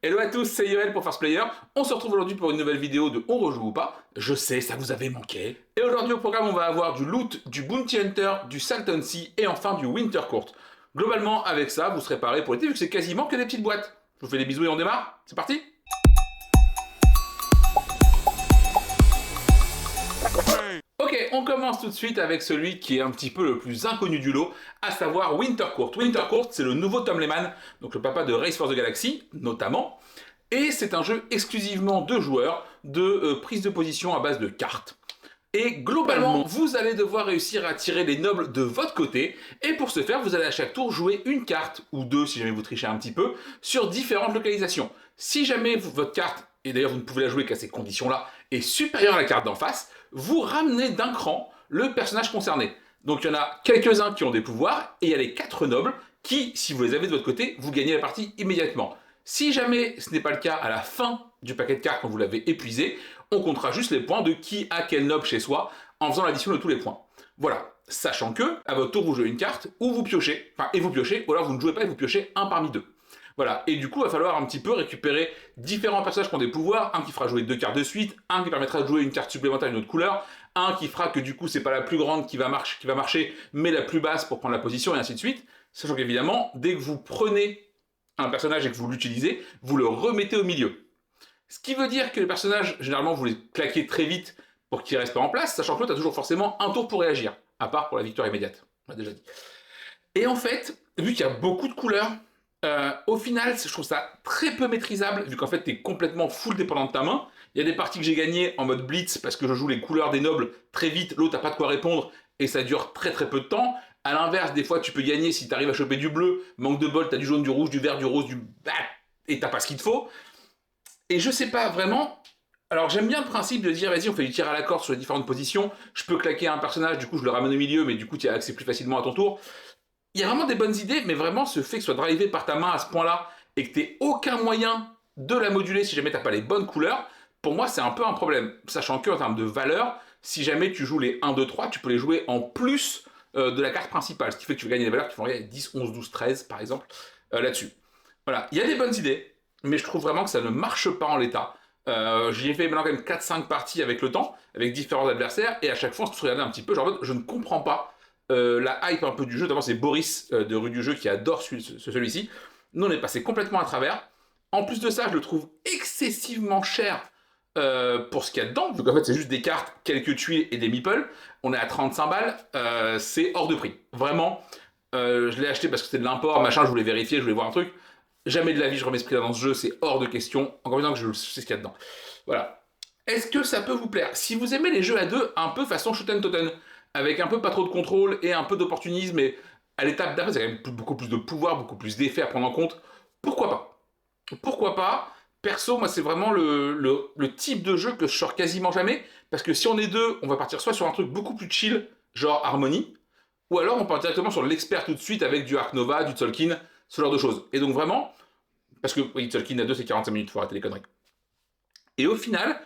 Hello à tous, c'est Yoel pour First Player. On se retrouve aujourd'hui pour une nouvelle vidéo de On rejoue ou pas. Je sais, ça vous avait manqué. Et aujourd'hui au programme, on va avoir du loot, du Bounty Hunter, du Salton Sea et enfin du Winter Court. Globalement, avec ça, vous serez paré pour l'été vu que c'est quasiment que des petites boîtes. Je vous fais des bisous et on démarre. C'est parti. Ok, on commence tout de suite avec celui qui est un petit peu le plus inconnu du lot, à savoir Winter Court. Winter Court, c'est le nouveau Tom Lehman, donc le papa de Race for the Galaxy, notamment. Et c'est un jeu exclusivement de joueurs, de prise de position à base de cartes. Et globalement, vous allez devoir réussir à attirer les nobles de votre côté, et pour ce faire, vous allez à chaque tour jouer une carte, ou deux si jamais vous trichez un petit peu, sur différentes localisations. Si jamais votre carte, et d'ailleurs vous ne pouvez la jouer qu'à ces conditions-là, est supérieure à la carte d'en face, vous ramenez d'un cran le personnage concerné. Donc il y en a quelques-uns qui ont des pouvoirs, et il y a les 4 nobles qui, si vous les avez de votre côté, vous gagnez la partie immédiatement. Si jamais ce n'est pas le cas à la fin du paquet de cartes quand vous l'avez épuisé, on comptera juste les points de qui a quel noble chez soi en faisant l'addition de tous les points. Voilà, sachant que, à votre tour, vous jouez une carte, ou vous piochez, ou alors vous ne jouez pas et vous piochez un parmi deux. Voilà, et du coup, il va falloir un petit peu récupérer différents personnages qui ont des pouvoirs, un qui fera jouer 2 cartes de suite, un qui permettra de jouer une carte supplémentaire d'une autre couleur, un qui fera que du coup, c'est pas la plus grande qui va marcher, mais la plus basse pour prendre la position, et ainsi de suite. Sachant qu'évidemment, dès que vous prenez un personnage et que vous l'utilisez, vous le remettez au milieu. Ce qui veut dire que les personnages, généralement, vous les claquez très vite pour qu'ils restent pas en place, sachant que l'autre a toujours forcément un tour pour réagir, à part pour la victoire immédiate, on l'a déjà dit. Et en fait, vu qu'il y a beaucoup de couleurs, au final, je trouve ça très peu maîtrisable, vu qu'en fait, t'es complètement full dépendant de ta main. Il y a des parties que j'ai gagnées en mode blitz, parce que je joue les couleurs des nobles très vite, l'autre n'a pas de quoi répondre, et ça dure très très peu de temps. A l'inverse, des fois, tu peux gagner si tu arrives à choper du bleu, manque de bol, t'as du jaune, du rouge, du vert, du rose, et t'as pas ce qu'il te faut. Et je sais pas vraiment. Alors j'aime bien le principe de dire vas-y on fait du tir à la corde sur les différentes positions, je peux claquer un personnage, du coup je le ramène au milieu, mais du coup tu as accès plus facilement à ton tour. Il y a vraiment des bonnes idées, mais vraiment ce fait que ce soit drivé par ta main à ce point-là, et que t'aies aucun moyen de la moduler si jamais t'as pas les bonnes couleurs, pour moi c'est un peu un problème. Sachant que en termes de valeur, si jamais tu joues les 1, 2, 3, tu peux les jouer en plus de la carte principale, ce qui fait que tu vas gagner des valeurs qui font 10, 11, 12, 13 par exemple, là-dessus. Voilà, il y a des bonnes idées, mais je trouve vraiment que ça ne marche pas en l'état. J'y ai fait maintenant quand même 4-5 parties avec le temps, avec différents adversaires, et à chaque fois on se regardait un petit peu, genre je ne comprends pas la hype un peu du jeu. D'abord c'est Boris de Rue du Jeu qui adore celui-ci. Nous on est passé complètement à travers. En plus de ça, je le trouve excessivement cher pour ce qu'il y a dedans, vu qu'en fait c'est juste des cartes, quelques tuiles et des meeples. On est à 35 balles, c'est hors de prix. Vraiment, je l'ai acheté parce que c'était de l'import, machin, je voulais vérifier, je voulais voir un truc. Jamais de la vie je remets ce prix-là dans ce jeu, c'est hors de question. Encore une fois que je sais ce qu'il y a dedans. Voilà. Est-ce que ça peut vous plaire? Si vous aimez les jeux à deux, un peu façon Shoten Toten, avec un peu pas trop de contrôle et un peu d'opportunisme, et à l'étape d'après, c'est quand même beaucoup plus de pouvoir, beaucoup plus d'effets à prendre en compte, pourquoi pas? Pourquoi pas? Perso, moi, c'est vraiment le type de jeu que je sors quasiment jamais, parce que si on est deux, on va partir soit sur un truc beaucoup plus chill, genre Harmony, ou alors on part directement sur l'expert tout de suite avec du Ark Nova, du Tzolk'in, ce genre de choses. Et donc vraiment, parce que oui, Tzolk'in à deux, c'est 45 minutes, faut arrêter les conneries. Et au final,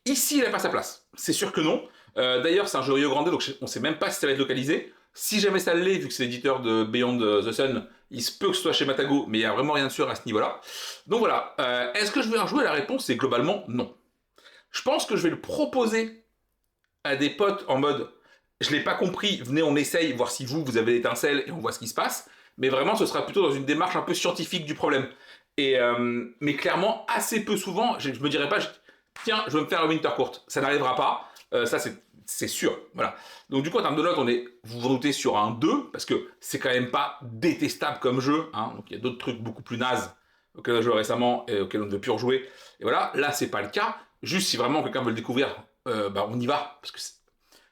ici, il n'a pas sa place. C'est sûr que non. D'ailleurs, c'est un jeu Rio Grande, donc on ne sait même pas si ça va être localisé. Si jamais ça l'est, vu que c'est l'éditeur de Beyond the Sun, il se peut que ce soit chez Matago, mais il n'y a vraiment rien de sûr à ce niveau-là. Donc voilà, est-ce que je vais en jouer? La réponse est globalement non. Je pense que je vais le proposer à des potes en mode je l'ai pas compris, venez on essaye, voir si vous avez l'étincelle et on voit ce qui se passe. Mais vraiment, ce sera plutôt dans une démarche un peu scientifique du problème. Et, mais clairement, assez peu souvent, je me dirais pas, tiens, je vais me faire un Winter Court. Ça n'arrivera pas, ça c'est sûr. Voilà. Donc du coup, en termes de notes, vous vous doutez sur un 2, parce que c'est quand même pas détestable comme jeu. Hein. Donc il y a d'autres trucs beaucoup plus nazes auxquels on a joué récemment et auxquels on ne veut plus rejouer. Et voilà, là c'est pas le cas. Juste si vraiment quelqu'un veut le découvrir, on y va, parce que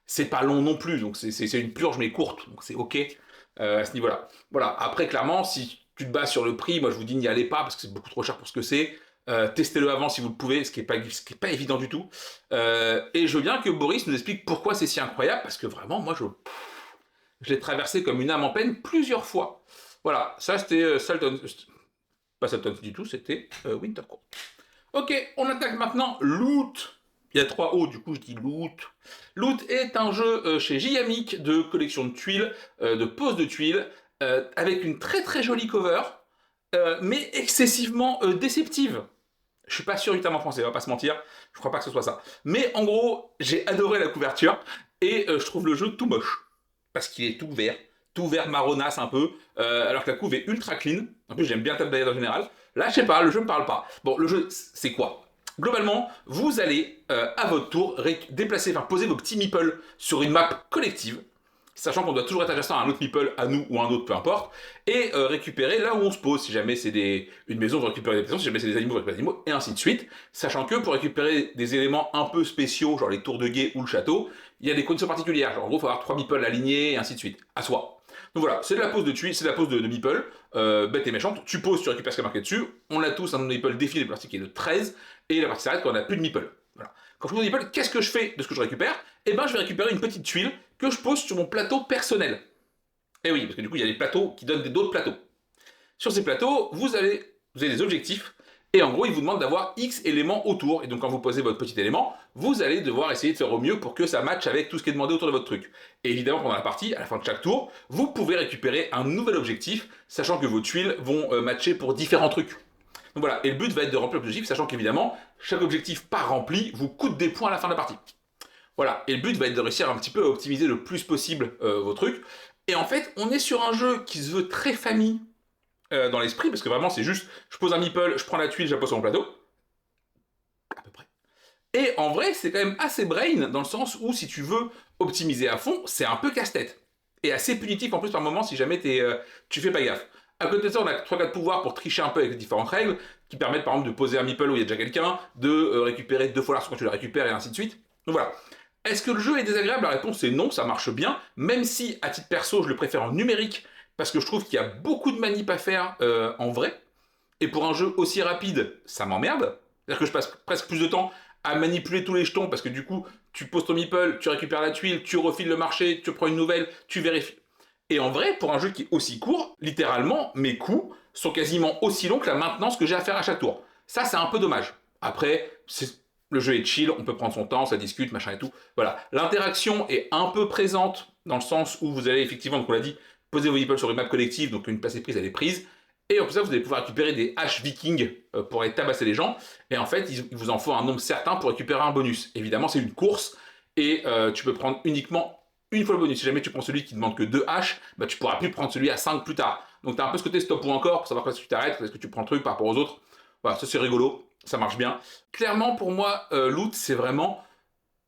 c'est pas long non plus, donc c'est une purge mais courte, donc c'est ok à ce niveau-là. Voilà, après clairement, si tu te bases sur le prix, moi je vous dis n'y allez pas parce que c'est beaucoup trop cher pour ce que c'est. Testez-le avant si vous le pouvez, ce qui est pas évident du tout. Et je veux bien que Boris nous explique pourquoi c'est si incroyable, parce que vraiment, moi je l'ai traversé comme une âme en peine plusieurs fois. Voilà, ça c'était Salton, pas Salton du tout, c'était Wintercourt. Ok, on attaque maintenant Loot. Il y a 3 O, du coup je dis Loot. Loot est un jeu chez Gigamic de collection de tuiles, de pose de tuiles, avec une très très jolie cover. mais excessivement déceptive. Je suis pas sûr du terme en français, on va pas se mentir, je crois pas que ce soit ça. Mais en gros, j'ai adoré la couverture, et je trouve le jeu tout moche. Parce qu'il est tout vert marronasse un peu, alors que la couve est ultra clean. En plus, j'aime bien Top Dad en général. Là, je sais pas, le jeu me parle pas. Bon, le jeu, c'est quoi? Globalement, vous allez à votre tour déplacer, enfin poser vos petits meeples sur une map collective, sachant qu'on doit toujours être adjacent à un autre meeple, à nous ou à un autre, peu importe, et récupérer là où on se pose. Si jamais c'est une maison, vous récupérez des maisons, si jamais c'est des animaux, vous récupérez des animaux, et ainsi de suite. Sachant que pour récupérer des éléments un peu spéciaux, genre les tours de guet ou le château, il y a des conditions particulières. Genre en gros, il faut avoir 3 meeples alignés, et ainsi de suite, à soi. Donc voilà, c'est de la pose de tuiles, c'est de la pose de meeple, bête et méchante. Tu poses, tu récupères ce qui est marqué dessus. On a tous un meeple défilé de plastique qui est de 13, et la partie s'arrête quand on n'a plus de meeple. Voilà. Quand je pose un meeple, qu'est-ce que je fais de ce que je récupère? Eh ben, je vais récupérer une petite tuile que je pose sur mon plateau personnel. Et oui, parce que du coup, il y a des plateaux qui donnent d'autres plateaux. Sur ces plateaux, vous avez des objectifs, et en gros, ils vous demandent d'avoir X éléments autour. Et donc, quand vous posez votre petit élément, vous allez devoir essayer de faire au mieux pour que ça matche avec tout ce qui est demandé autour de votre truc. Et évidemment, pendant la partie, à la fin de chaque tour, vous pouvez récupérer un nouvel objectif, sachant que vos tuiles vont matcher pour différents trucs. Donc voilà, et le but va être de remplir l'objectif, sachant qu'évidemment, chaque objectif pas rempli vous coûte des points à la fin de la partie. Voilà, et le but va être de réussir un petit peu à optimiser le plus possible vos trucs. Et en fait, on est sur un jeu qui se veut très famille dans l'esprit, parce que vraiment c'est juste, je pose un meeple, je prends la tuile, je la pose sur mon plateau, à peu près. Et en vrai, c'est quand même assez brain, dans le sens où si tu veux optimiser à fond, c'est un peu casse-tête. Et assez punitif en plus par moment si jamais tu fais pas gaffe. À côté de ça, on a 3-4 pouvoirs pour tricher un peu avec les différentes règles, qui permettent par exemple de poser un meeple où il y a déjà quelqu'un, de récupérer 2 fois l'argent quand tu le récupères, et ainsi de suite. Donc voilà. Est-ce que le jeu est désagréable? La réponse est non, ça marche bien, même si, à titre perso, je le préfère en numérique, parce que je trouve qu'il y a beaucoup de manip à faire en vrai, et pour un jeu aussi rapide, ça m'emmerde. C'est-à-dire que je passe presque plus de temps à manipuler tous les jetons, parce que du coup, tu poses ton meeple, tu récupères la tuile, tu refiles le marché, tu prends une nouvelle, tu vérifies. Et en vrai, pour un jeu qui est aussi court, littéralement, mes coups sont quasiment aussi longs que la maintenance que j'ai à faire à chaque tour. Ça, c'est un peu dommage. Après, le jeu est chill, on peut prendre son temps, ça discute, machin et tout. Voilà. L'interaction est un peu présente, dans le sens où vous allez effectivement, donc on l'a dit, poser vos meeples sur une map collective, donc une place est prise, elle est prise. Et en plus, vous allez pouvoir récupérer des haches vikings pour aller tabasser les gens. Et en fait, il vous en faut un nombre certain pour récupérer un bonus. Évidemment, c'est une course, et tu peux prendre uniquement une fois le bonus. Si jamais tu prends celui qui demande que 2 haches, bah, tu pourras plus prendre celui à 5 plus tard. Donc tu as un peu ce côté stop ou encore, pour savoir quand est-ce que tu t'arrêtes, quand est-ce que tu prends le truc par rapport aux autres. Voilà, ça c'est rigolo, ça marche bien. Clairement, pour moi, Loot, c'est vraiment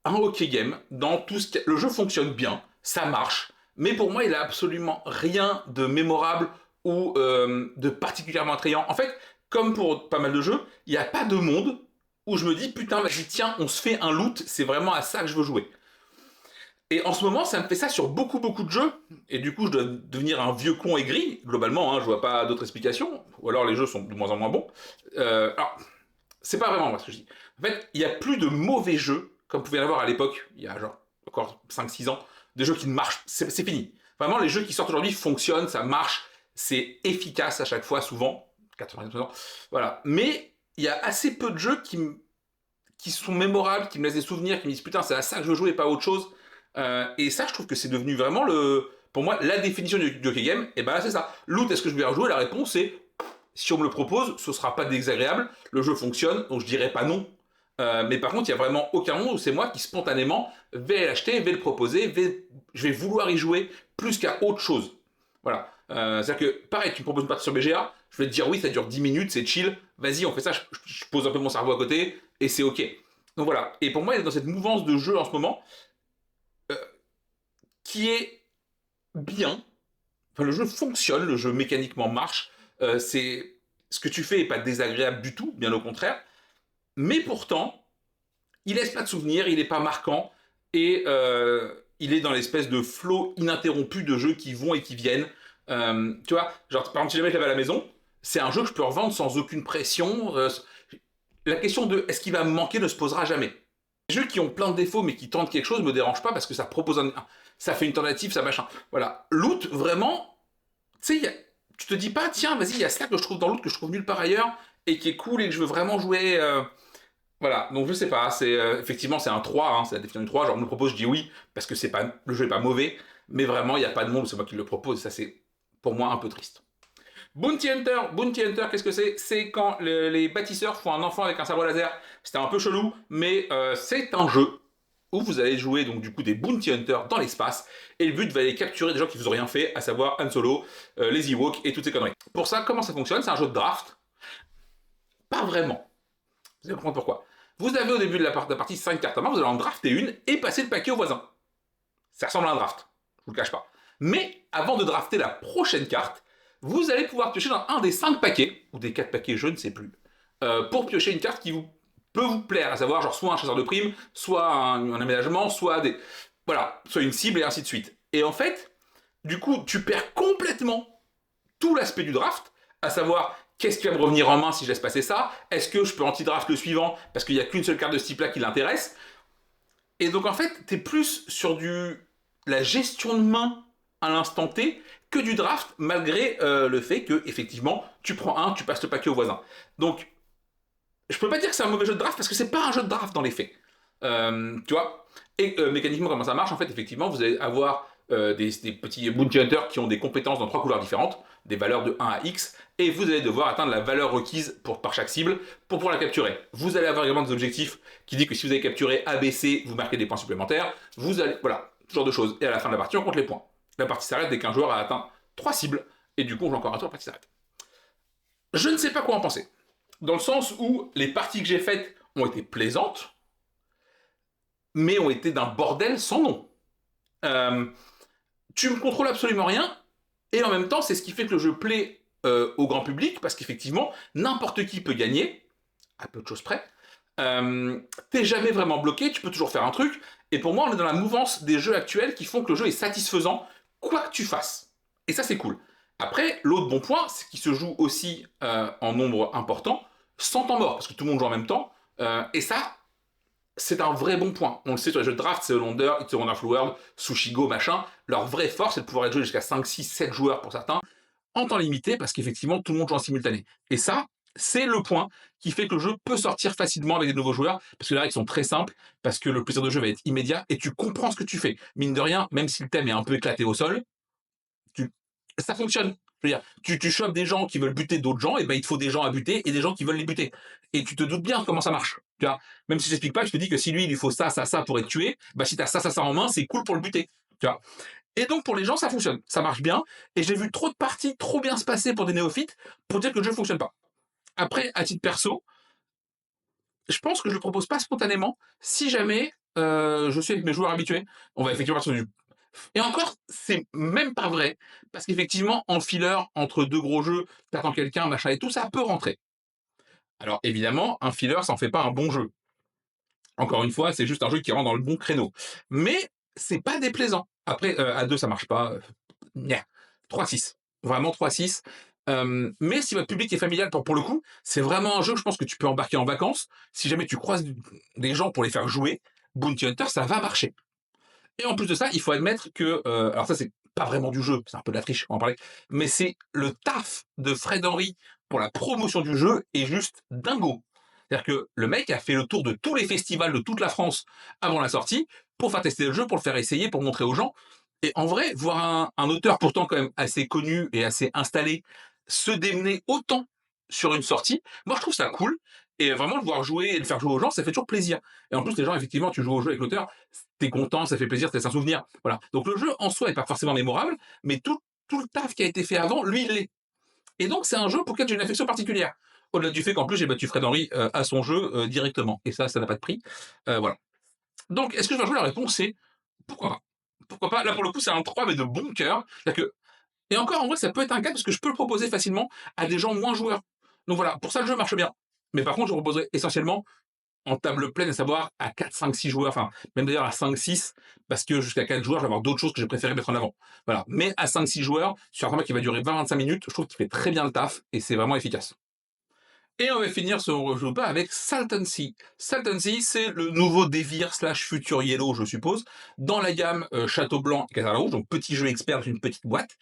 un hockey game. Dans tout ce le jeu fonctionne bien, ça marche, mais pour moi, il a absolument rien de mémorable ou de particulièrement attrayant. En fait, comme pour pas mal de jeux, il n'y a pas de monde où je me dis, putain, vas-y, tiens, on se fait un loot, c'est vraiment à ça que je veux jouer. Et en ce moment, ça me fait ça sur beaucoup de jeux, et du coup, je dois devenir un vieux con aigri, globalement, hein, je vois pas d'autre explication, ou alors les jeux sont de moins en moins bons. Alors, c'est pas vraiment moi ce que je dis. En fait, il y a plus de mauvais jeux, comme vous pouvez en avoir à l'époque, il y a genre encore 5-6 ans, des jeux qui ne marchent, c'est fini. Vraiment, les jeux qui sortent aujourd'hui fonctionnent, ça marche, c'est efficace à chaque fois, souvent, 90%. Voilà. Mais il y a assez peu de jeux qui sont mémorables, qui me laissent des souvenirs, qui me disent putain, c'est à ça que je veux jouer et pas à autre chose. Et ça, je trouve que c'est devenu vraiment pour moi, la définition du hockey game. Et ben là, c'est ça. Loot, est-ce que je vais rejouer? La réponse est si on me le propose, ce sera pas désagréable. Le jeu fonctionne, donc je dirais pas non. Mais par contre, il y a vraiment aucun monde où c'est moi qui spontanément vais l'acheter, vais le proposer, je vais vouloir y jouer plus qu'à autre chose. Voilà. C'est-à-dire que, pareil, tu me proposes une partie sur BGA, je vais te dire oui, ça dure 10 minutes, c'est chill, vas-y, on fait ça, je pose un peu mon cerveau à côté, et c'est ok. Donc voilà. Et pour moi, il est dans cette mouvance de jeu en ce moment, qui est bien. Enfin, le jeu fonctionne, le jeu mécaniquement marche. Ce que tu fais est pas désagréable du tout, bien au contraire. Mais pourtant, il laisse pas de souvenirs, il est pas marquant, et il est dans l'espèce de flow ininterrompu de jeux qui vont et qui viennent. Tu vois, genre par exemple, si jamais je l'avais à la maison, c'est un jeu que je peux revendre sans aucune pression. La question de est-ce qu'il va me manquer ne se posera jamais. Les jeux qui ont plein de défauts mais qui tentent quelque chose me dérangent pas parce que ça propose ça fait une tentative, ça machin. Voilà. Loot, vraiment, tu sais, tu te dis pas, tiens, vas-y, il y a ça que je trouve dans Loot que je trouve nulle part ailleurs et qui est cool et que je veux vraiment jouer. Voilà, donc je sais pas, effectivement c'est un 3, hein, c'est la définition du 3, genre on me le propose, je dis oui, parce que le jeu est pas mauvais, mais vraiment il n'y a pas de monde, c'est moi qui le propose, ça c'est pour moi un peu triste. Bounty Hunter, qu'est-ce que c'est? C'est quand les bâtisseurs font un enfant avec un sabre laser. C'était un peu chelou, mais c'est un jeu où vous allez jouer donc du coup des Bounty Hunters dans l'espace, et le but va aller capturer des gens qui vous ont rien fait, à savoir Han Solo, les Ewoks et toutes ces conneries. Pour ça, comment ça fonctionne? C'est un jeu de draft. Pas vraiment. Vous allez comprendre pourquoi. Vous avez au début de la partie 5 cartes en main, vous allez en drafter une et passer le paquet au voisin. Ça ressemble à un draft, je vous le cache pas. Mais avant de drafter la prochaine carte, vous allez pouvoir piocher dans un des 5 paquets, ou des 4 paquets, je ne sais plus, pour piocher une carte qui peut vous plaire, à savoir genre soit un chasseur de primes, soit un aménagement, soit des. Voilà, soit une cible et ainsi de suite. Et en fait, du coup, tu perds complètement tout l'aspect du draft, à savoir qu'est-ce qui va me revenir en main si je laisse passer ça, est-ce que je peux anti-draft le suivant parce qu'il n'y a qu'une seule carte de ce type-là qui l'intéresse. Et donc en fait, t'es plus sur la gestion de main à l'instant T que du draft, malgré le fait que effectivement tu prends un, tu passes le paquet au voisin. Donc je peux pas dire que c'est un mauvais jeu de draft parce que c'est pas un jeu de draft dans les faits. Tu vois. Et mécaniquement comment ça marche en fait, effectivement vous allez avoir des petits bounty hunters qui ont des compétences dans 3 couleurs différentes, des valeurs de 1 à X, et vous allez devoir atteindre la valeur requise par chaque cible pour pouvoir la capturer. Vous allez avoir également des objectifs qui disent que si vous avez capturé ABC, vous marquez des points supplémentaires. Vous allez, voilà, ce genre de choses. Et à la fin de la partie, on compte les points. La partie s'arrête dès qu'un joueur a atteint 3 cibles, et du coup on joue encore un tour, la partie s'arrête. Je ne sais pas quoi en penser. Dans le sens où les parties que j'ai faites ont été plaisantes, mais ont été d'un bordel sans nom. Euh, Tu ne contrôles absolument rien, et en même temps, c'est ce qui fait que le jeu plaît au grand public, parce qu'effectivement, n'importe qui peut gagner, à peu de choses près. T'es jamais vraiment bloqué, tu peux toujours faire un truc, et pour moi, on est dans la mouvance des jeux actuels qui font que le jeu est satisfaisant, quoi que tu fasses. Et ça, c'est cool. Après, l'autre bon point, c'est qu'il se joue aussi en nombre important, sans temps mort, parce que tout le monde joue en même temps, et ça, c'est un vrai bon point. On le sait sur les jeux de draft, c'est Hollander, It's a Wonderful World, Sushigo, machin. Leur vraie force, c'est de pouvoir être joué jusqu'à 5, 6, 7 joueurs pour certains, en temps limité, parce qu'effectivement, tout le monde joue en simultané. Et ça, c'est le point qui fait que le jeu peut sortir facilement avec des nouveaux joueurs, parce que les règles sont très simples, parce que le plaisir de jeu va être immédiat, et tu comprends ce que tu fais. Mine de rien, même si le thème est un peu éclaté au sol, tu... ça fonctionne. Je veux dire, tu chopes des gens qui veulent buter d'autres gens, et ben il te faut des gens à buter et des gens qui veulent les buter. Et tu te doutes bien comment ça marche. Tu vois, même si je t'explique pas, je te dis que si lui il lui faut ça, ça, ça pour être tué, bah si t'as ça, ça, ça en main, c'est cool pour le buter. Tu vois. Et donc pour les gens, ça fonctionne, ça marche bien. Et j'ai vu trop de parties trop bien se passer pour des néophytes pour dire que le jeu fonctionne pas. Après, à titre perso, je pense que je le propose pas spontanément. Si jamais je suis avec mes joueurs habitués, on va effectivement partir du. Et encore, c'est même pas vrai, parce qu'effectivement, en filler, entre deux gros jeux, t'attends quelqu'un, machin et tout, ça peut rentrer. Alors évidemment, un filler, ça en fait pas un bon jeu. Encore une fois, c'est juste un jeu qui rentre dans le bon créneau. Mais c'est pas déplaisant. Après, à 2, ça marche pas. 3-6. Vraiment 3-6. Mais si votre public est familial, pour le coup, c'est vraiment un jeu que je pense que tu peux embarquer en vacances. Si jamais tu croises des gens pour les faire jouer, Bounty Hunter, ça va marcher. Et en plus de ça, il faut admettre que, alors ça c'est pas vraiment du jeu, c'est un peu de la triche, on va en parler, mais c'est le taf de Fred Henry pour la promotion du jeu est juste dingo. C'est-à-dire que le mec a fait le tour de tous les festivals de toute la France avant la sortie pour faire tester le jeu, pour le faire essayer, pour montrer aux gens. Et en vrai, voir un auteur pourtant quand même assez connu et assez installé se démener autant sur une sortie, moi je trouve ça cool. Et vraiment le voir jouer et le faire jouer aux gens, ça fait toujours plaisir. Et en plus, les gens, effectivement, tu joues au jeu avec l'auteur, t'es content, ça fait plaisir, c'est un souvenir. Voilà. Donc le jeu en soi est pas forcément mémorable, mais tout le taf qui a été fait avant, lui, il l'est. Et donc c'est un jeu pour lequel j'ai une affection particulière. Au-delà du fait qu'en plus j'ai battu Fred Henry à son jeu directement. Et ça n'a pas de prix. Voilà. Donc est-ce que je vais jouer? La réponse c'est pourquoi pas. Pourquoi pas? Là pour le coup c'est un 3 mais de bon cœur. C'est-à-dire que... Et encore en vrai ça peut être un cas parce que je peux le proposer facilement à des gens moins joueurs. Donc voilà, pour ça le jeu marche bien. Mais par contre je le proposerai essentiellement en table pleine, à savoir à 4, 5, 6 joueurs, enfin, même d'ailleurs à 5, 6, parce que jusqu'à 4 joueurs, je vais avoir d'autres choses que j'ai préféré mettre en avant. Voilà. Mais à 5, 6 joueurs, sur un format qui va durer 20, 25 minutes, je trouve qu'il fait très bien le taf et c'est vraiment efficace. Et on va finir ce on rejoue pas avec Salton Sea. Salton Sea, c'est le nouveau Devir slash Future Yellow, je suppose, dans la gamme Château Blanc et Casal Rouge, donc petit jeu expert dans une petite boîte.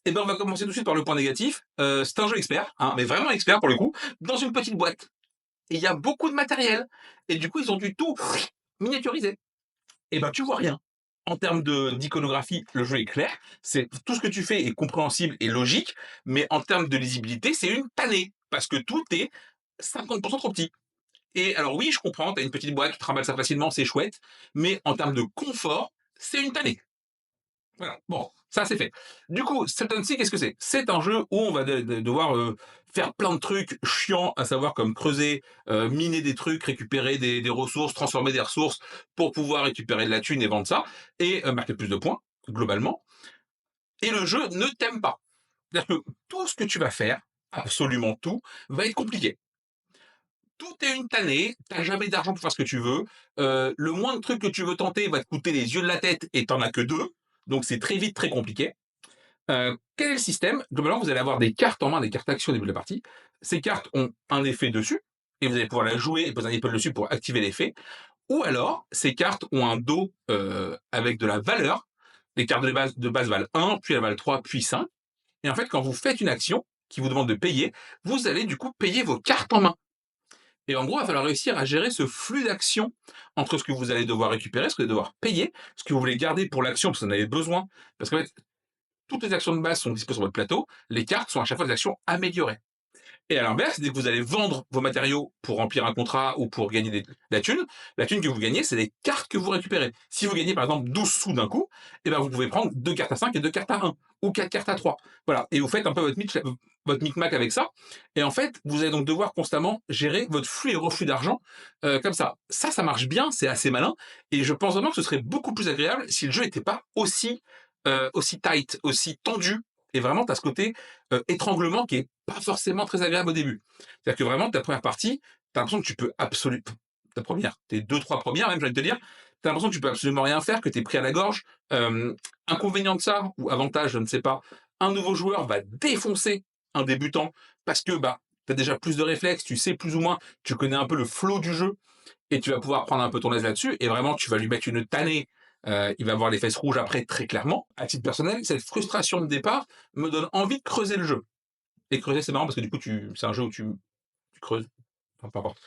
Et ben on va commencer tout de suite par le point négatif. C'est un jeu expert, hein, mais vraiment expert pour le coup, dans une petite boîte. Et il y a beaucoup de matériel. Et du coup, ils ont dû tout miniaturiser. Et ben, tu vois rien. En termes d'iconographie, le jeu est clair. C'est tout ce que tu fais est compréhensible et logique, mais en termes de lisibilité, c'est une tannée parce que tout est 50% trop petit. Et alors oui, je comprends, tu as une petite boîte, tu te ramasses ça facilement, c'est chouette, mais en termes de confort, c'est une tannée. Voilà, bon, ça c'est fait. Du coup, Sultan Sea, qu'est-ce que c'est? C'est un jeu où on va devoir faire plein de trucs chiants, à savoir comme creuser, miner des trucs, récupérer des ressources, transformer des ressources pour pouvoir récupérer de la thune et vendre ça, et marquer plus de points, globalement. Et le jeu ne t'aime pas. C'est-à-dire que tout ce que tu vas faire, absolument tout, va être compliqué. Tout est une tannée, t'as jamais d'argent pour faire ce que tu veux. Le moindre truc que tu veux tenter va te coûter les yeux de la tête et t'en as que deux. Donc c'est très vite très compliqué. Quel est le système? Globalement, vous allez avoir des cartes en main, des cartes actions au début de la partie. Ces cartes ont un effet dessus, et vous allez pouvoir la jouer et poser un épée dessus pour activer l'effet. Ou alors, ces cartes ont un dos avec de la valeur. Les cartes de base valent 1, puis elles valent 3, puis 5. Et en fait, quand vous faites une action qui vous demande de payer, vous allez du coup payer vos cartes en main. Et en gros, il va falloir réussir à gérer ce flux d'actions entre ce que vous allez devoir récupérer, ce que vous allez devoir payer, ce que vous voulez garder pour l'action parce que vous en avez besoin. Parce qu'en fait, toutes les actions de base sont disponibles sur votre plateau, les cartes sont à chaque fois des actions améliorées. Et à l'inverse, dès que vous allez vendre vos matériaux pour remplir un contrat ou pour gagner la thune que vous gagnez, c'est les cartes que vous récupérez. Si vous gagnez par exemple 12 sous d'un coup, eh ben vous pouvez prendre 2 cartes à 5 et 2 cartes à 1, ou 4 cartes à 3. Voilà. Et vous faites un peu votre micmac avec ça. Et en fait, vous allez donc devoir constamment gérer votre flux et reflux d'argent comme ça. Ça marche bien, c'est assez malin. Et je pense vraiment que ce serait beaucoup plus agréable si le jeu n'était pas aussi tight, aussi tendu. Et vraiment, tu as ce côté étranglement qui est pas forcément très agréable au début. C'est-à-dire que vraiment, ta première partie, tu as l'impression que tu peux absolument. Ta première, tes deux, trois premières, même, j'ai envie de te dire, tu as l'impression que tu peux absolument rien faire, que tu es pris à la gorge. Inconvénient de ça, ou avantage, je ne sais pas, un nouveau joueur va défoncer un débutant parce que bah, tu as déjà plus de réflexes, tu sais plus ou moins, tu connais un peu le flow du jeu et tu vas pouvoir prendre un peu ton aise là-dessus. Et vraiment, tu vas lui mettre une tannée. Il va avoir les fesses rouges après, très clairement. À titre personnel, cette frustration de départ me donne envie de creuser le jeu. Et creuser, c'est marrant parce que du coup, c'est un jeu où tu creuses. Enfin, peu importe.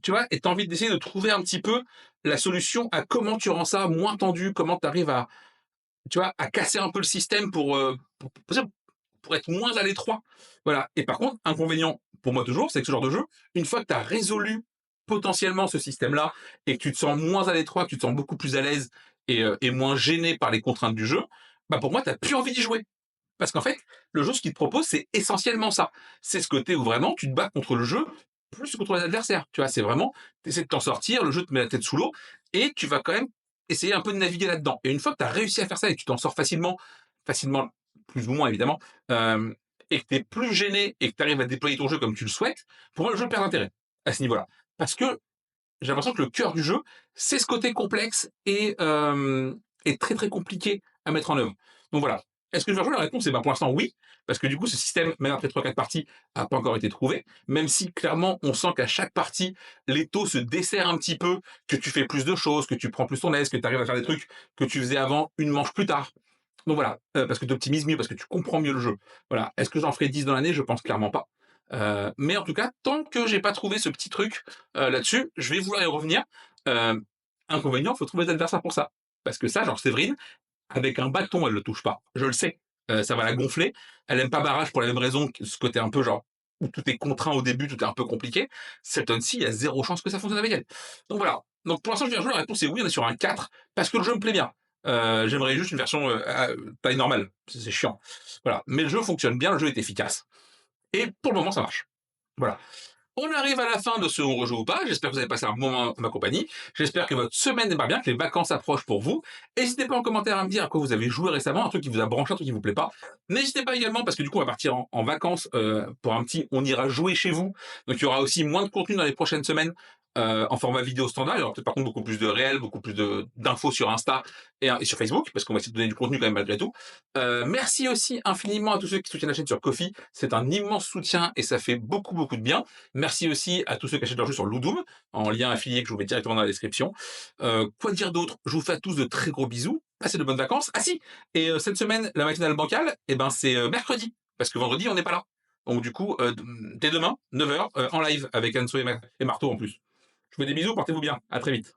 Tu vois, et tu as envie d'essayer de trouver un petit peu la solution à comment tu rends ça moins tendu, comment tu arrives à, tu vois, à casser un peu le système pour être moins à l'étroit. Voilà. Et par contre, inconvénient pour moi toujours, c'est que ce genre de jeu, une fois que tu as résolu potentiellement ce système-là et que tu te sens moins à l'étroit, que tu te sens beaucoup plus à l'aise et moins gêné par les contraintes du jeu, bah pour moi, tu n'as plus envie d'y jouer. Parce qu'en fait, le jeu, ce qu'il te propose, c'est essentiellement ça. C'est ce côté où vraiment tu te bats contre le jeu plus que contre les adversaires. Tu vois, c'est vraiment, tu essaies de t'en sortir, le jeu te met la tête sous l'eau et tu vas quand même essayer un peu de naviguer là-dedans. Et une fois que tu as réussi à faire ça et que tu t'en sors facilement, plus ou moins évidemment, euh, et que tu es plus gêné et que tu arrives à déployer ton jeu comme tu le souhaites, pour moi, le jeu perd d'intérêt à ce niveau-là. Parce que j'ai l'impression que le cœur du jeu, c'est ce côté complexe et très très compliqué à mettre en œuvre. Donc voilà. Est-ce que je vais rejouer? La réponse est ben, pour l'instant oui, parce que du coup ce système, même après 3-4 parties, n'a pas encore été trouvé, même si clairement on sent qu'à chaque partie, les taux se desserrent un petit peu, que tu fais plus de choses, que tu prends plus ton aise, que tu arrives à faire des trucs que tu faisais avant une manche plus tard. Donc voilà, parce que tu optimises mieux, parce que tu comprends mieux le jeu. Voilà. Est-ce que j'en ferai 10 dans l'année? Je pense clairement pas. Mais en tout cas, tant que j'ai pas trouvé ce petit truc là-dessus, je vais vouloir y revenir. Euh, Inconvénient, il faut trouver des adversaires pour ça. Parce que ça, genre Séverine, avec un bâton, elle le touche pas. Je le sais. Ça va la gonfler. Elle aime pas barrage pour la même raison que ce côté un peu genre où tout est contraint au début, tout est un peu compliqué. Cette ci il y a zéro chance que ça fonctionne avec elle. Donc voilà. Donc pour l'instant, je viens jouer. La réponse est oui, on est sur un 4 parce que le jeu me plaît bien. J'aimerais juste une version taille normale. C'est chiant. Voilà. Mais le jeu fonctionne bien, le jeu est efficace. Et pour le moment, ça marche. Voilà. On arrive à la fin de ce On rejoue ou pas. J'espère que vous avez passé un bon moment en ma compagnie. J'espère que votre semaine démarre bien, que les vacances approchent pour vous. N'hésitez pas en commentaire à me dire à quoi vous avez joué récemment, un truc qui vous a branché, un truc qui vous plaît pas. N'hésitez pas également, parce que du coup, on va partir en vacances pour un petit On ira jouer chez vous. Donc, il y aura aussi moins de contenu dans les prochaines semaines en format vidéo standard. Il y aura peut-être par contre beaucoup plus de réels, beaucoup plus d'infos sur Insta et sur Facebook, parce qu'on va essayer de donner du contenu quand même malgré tout. Merci aussi infiniment à tous ceux qui soutiennent la chaîne sur Ko-fi. C'est un immense soutien et ça fait beaucoup, beaucoup de bien. Merci aussi à tous ceux qui achètent leur jeu sur Ludum, en lien affilié que je vous mets directement dans la description. Quoi dire d'autre? Je vous fais à tous de très gros bisous. Passez de bonnes vacances. Ah si, et cette semaine, la matinale bancale, eh ben, c'est mercredi, parce que vendredi, on n'est pas là. Donc du coup, dès demain, 9h, en live, avec Anso et Marteau en plus. Je vous fais des bisous, portez-vous bien. À très vite.